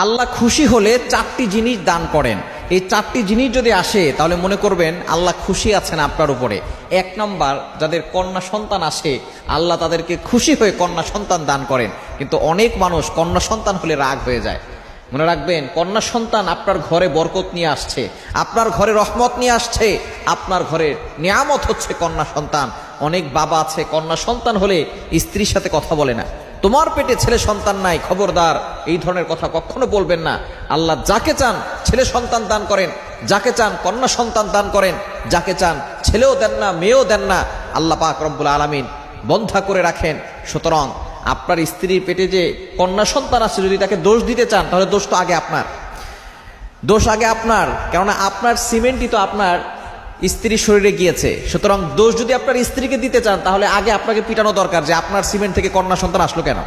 আল্লাহ খুশি হলে চারটি জিনিস দান করেন। এই চারটি জিনিস যদি আসে তাহলে মনে করবেন আল্লাহ খুশি আছেন আপনার উপরে। এক নম্বর, যাদের কন্যা সন্তান আসে আল্লাহ তাদেরকে খুশি হয়ে কন্যা সন্তান দান করেন। কিন্তু অনেক মানুষ কন্যা সন্তান হলে রাগ হয়ে যায়। মনে রাখবেন, কন্যা সন্তান আপনার ঘরে বরকত নিয়ে আসছে, আপনার ঘরে রহমত নিয়ে আসছে, আপনার ঘরে নিয়ামত হচ্ছে কন্যা সন্তান। অনেক বাবা আছে কন্যা সন্তান হলে স্ত্রীর সাথে কথা বলে না। তোমার পেটে ছেলে সন্তান নাই, খবরদার এই ধরনের কথা কখনো বলবেন না। আল্লাহ যাকে চান ছেলে সন্তান দান করেন, যাকে চান কন্যা সন্তান দান করেন, যাকে চান ছেলেও দেন না মেয়েও দেন না। আল্লাহ পাক রব্বুল আলামিন বন্ধা করে রাখেন। সুতরাং আপনার স্ত্রীর পেটে যে কন্যা সন্তান আছে, যদি তাকে দোষ দিতে চান তাহলে দোষ তো আগে আপনার, দোষ আগে আপনার। কেননা আপনার সিমেন্টই তো আপনার স্ত্রীর শরীরে গিয়েছে। সুতরাং দোষ যদি আপনার স্ত্রীকে দিতে চান তাহলে আগে আপনাকে পিটানো দরকার যে আপনার সিমেন্ট থেকে কন্যা সন্তান আসলো কেন।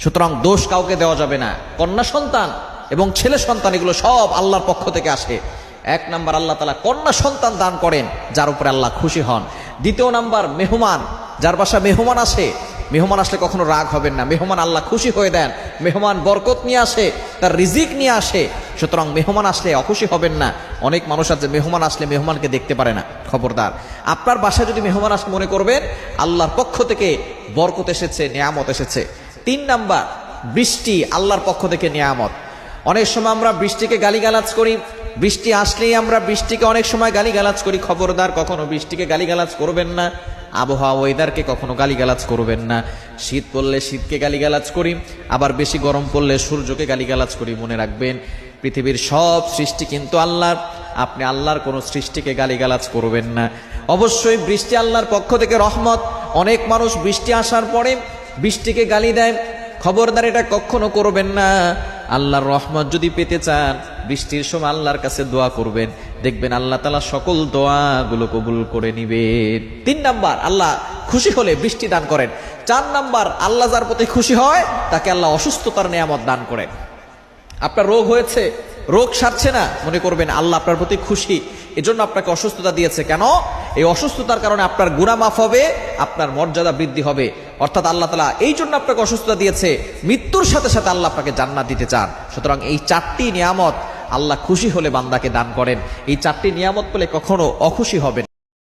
সুতরাং দোষ কাউকে দেওয়া যাবে না। কন্যা সন্তান এবং ছেলে সন্তান এগুলো সব আল্লাহর পক্ষ থেকে আসে। এক নাম্বার, আল্লাহ তাআলা কন্যা সন্তান দান করেন যার উপরে আল্লাহ খুশি হন। দ্বিতীয় নাম্বার, মেহমান, যার বাসা মেহমান আসে, মেহমান আসলে কখনো রাগ হবেন না। মেহমান আল্লাহ খুশি হয়ে দেন, মেহমান বরকত নিয়ে আসে, তার রিজিক নিয়ে আসে। সুতরাং মেহমান আসলে অখুশি হবেন না। অনেক মানুষ আছে মেহমান আসলে মেহমানকে দেখতে পারে না। খবরদার, আপনার বাসায় যদি মেহমান আসে মনে করবেন আল্লাহর পক্ষ থেকে বরকত এসেছে, নিয়ামত এসেছে। তিন নাম্বার, বৃষ্টি আল্লাহর পক্ষ থেকে নিয়ামত। অনেক সময় আমরা বৃষ্টিকে গালিগালাজ করি, বৃষ্টি আসলেই আমরা বৃষ্টিকে অনেক সময় গালিগালাজ করি। খবরদার, কখনো বৃষ্টিকে গালিগালাজ করবেন না। আবহাওয়া ওয়েদারকে কখনো গালিগালাজ করবেন না। শীত পড়লে শীতকে গালিগালাজ করি, আবার বেশি গরম পড়লে সূর্যকে গালিগালাজ করি। মনে রাখবেন, পৃথিবীর সব সৃষ্টি কিন্তু আল্লাহর। আপনি আল্লাহর কোনো সৃষ্টিকে গালিগালাজ করবেন না। অবশ্যই বৃষ্টি আল্লাহর পক্ষ থেকে রহমত। অনেক মানুষ বৃষ্টি আসার পরে বৃষ্টিকে গালি দেয়। খবরদার, এটা কখনো করবেন না। আল্লাহর রহমত যদি পেতে চান বৃষ্টির সময় আল্লাহর কাছে দোয়া করবেন, দেখবেন আল্লাহ তাআলা সকল দোয়াগুলো কবুল করে নিবেন। তিন নাম্বার, আল্লাহ খুশি হলে বৃষ্টি দান করেন। চার নাম্বার, আল্লাহ যার প্রতি খুশি হয় তাকে আল্লাহ অসুস্থতার নিয়ামত দান করেন। আপনার রোগ হয়েছে, রোগ সারছে না, মনে করবেন আল্লাহ আপনার প্রতি খুশি, এজন্য আপনাকে অসুস্থতা দিয়েছে। কেন? এই অসুস্থতার কারণে আপনার গুনাহ মাফ হবে, আপনার মর্যাদা বৃদ্ধি হবে। অর্থাৎ আল্লাহ তাআলা এই জন্য আপনাকে অসুস্থতা দিয়েছে, মৃত্যুর সাথে সাথে আল্লাহ আপনাকে জান্নাত দিতে চান। সুতরাং এই চারটি নিয়ামত আল্লাহ খুশি হলে বান্দাকে দান করেন। এই চারটি নিয়ামত পেলে কখনো অখুশি হবেন।